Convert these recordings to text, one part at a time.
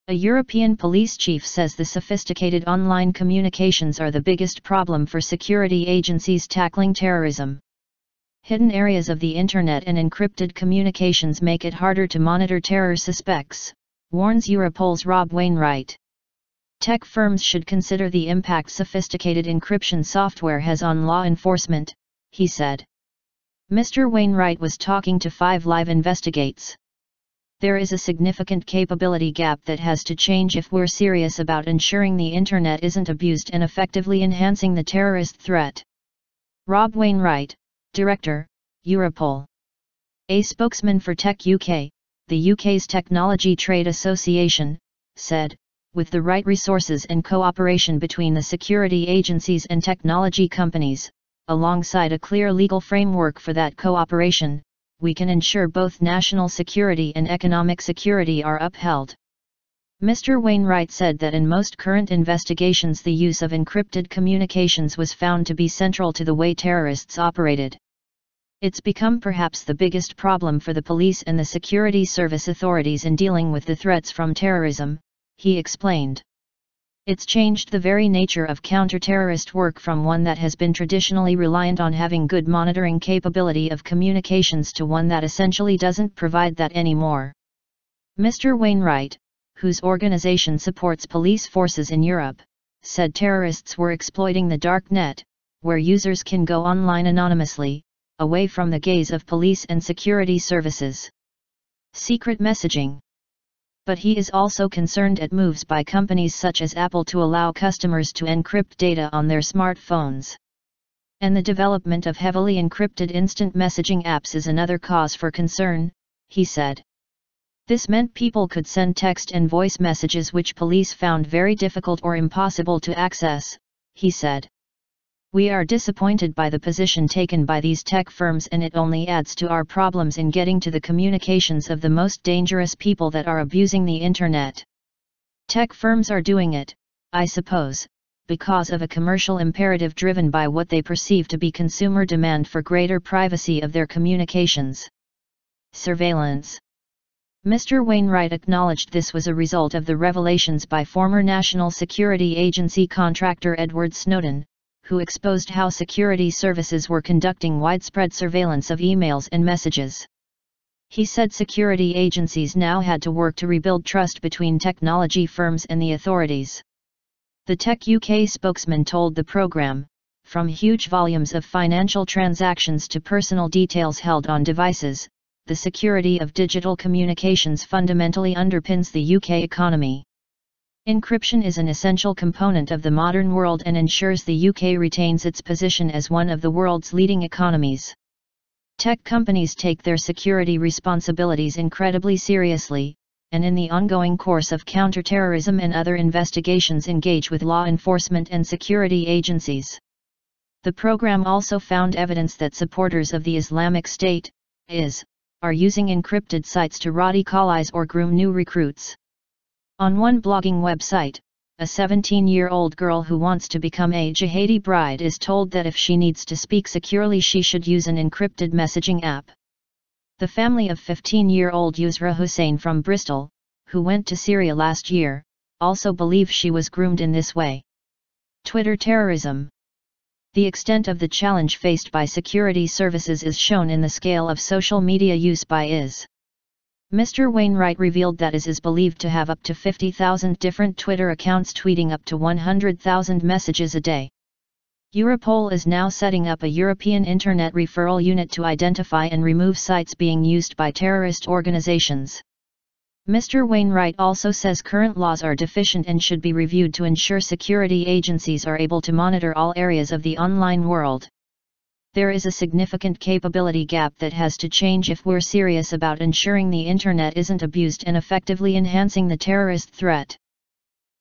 A European police chief says the sophisticated online communications are the biggest problem for security agencies tackling terrorism. Hidden areas of the internet and encrypted communications make it harder to monitor terror suspects, warns Europol's Wainwright. Tech firms should consider the impact sophisticated encryption software has on law enforcement, he said. Mr. Wainwright was talking to 5 Live Investigates. There is a significant capability gap that has to change if we're serious about ensuring the internet isn't abused and effectively enhancing the terrorist threat. Wainwright, Director, Europol. A spokesman for TechUK, the UK's technology trade association, said, with the right resources and cooperation between the security agencies and technology companies, alongside a clear legal framework for that cooperation, we can ensure both national security and economic security are upheld. Mr. Wainwright said that in most current investigations the use of encrypted communications was found to be central to the way terrorists operated. It's become perhaps the biggest problem for the police and the security service authorities in dealing with the threats from terrorism, he explained. It's changed the very nature of counter-terrorist work from one that has been traditionally reliant on having good monitoring capability of communications to one that essentially doesn't provide that anymore. Mr. Wainwright, whose organization supports police forces in Europe, said terrorists were exploiting the dark net, where users can go online anonymously, away from the gaze of police and security services. Secret messaging. But he is also concerned at moves by companies such as Apple to allow customers to encrypt data on their smartphones. And the development of heavily encrypted instant messaging apps is another cause for concern, he said. This meant people could send text and voice messages which police found very difficult or impossible to access, he said. We are disappointed by the position taken by these tech firms, and it only adds to our problems in getting to the communications of the most dangerous people that are abusing the internet. Tech firms are doing it, I suppose, because of a commercial imperative driven by what they perceive to be consumer demand for greater privacy of their communications. Surveillance. Mr. Wainwright acknowledged this was a result of the revelations by former National Security Agency contractor Edward Snowden, who exposed how security services were conducting widespread surveillance of emails and messages. He said security agencies now had to work to rebuild trust between technology firms and the authorities. The TechUK spokesman told the program, from huge volumes of financial transactions to personal details held on devices, the security of digital communications fundamentally underpins the UK economy. Encryption is an essential component of the modern world and ensures the UK retains its position as one of the world's leading economies. Tech companies take their security responsibilities incredibly seriously, and in the ongoing course of counterterrorism and other investigations engage with law enforcement and security agencies. The program also found evidence that supporters of the Islamic State, IS, are using encrypted sites to radicalize or groom new recruits. On one blogging website, a 17-year-old girl who wants to become a jihadi bride is told that if she needs to speak securely she should use an encrypted messaging app. The family of 15-year-old Yusra Hussain from Bristol, who went to Syria last year, also believe she was groomed in this way. Twitter terrorism. The extent of the challenge faced by security services is shown in the scale of social media use by IS. Mr. Wainwright revealed that IS is believed to have up to 50,000 different Twitter accounts tweeting up to 100,000 messages a day. Europol is now setting up a European Internet Referral Unit to identify and remove sites being used by terrorist organizations. Mr. Wainwright also says current laws are deficient and should be reviewed to ensure security agencies are able to monitor all areas of the online world. There is a significant capability gap that has to change if we're serious about ensuring the internet isn't abused and effectively enhancing the terrorist threat.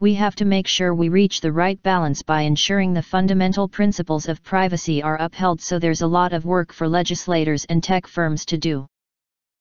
We have to make sure we reach the right balance by ensuring the fundamental principles of privacy are upheld, so there's a lot of work for legislators and tech firms to do.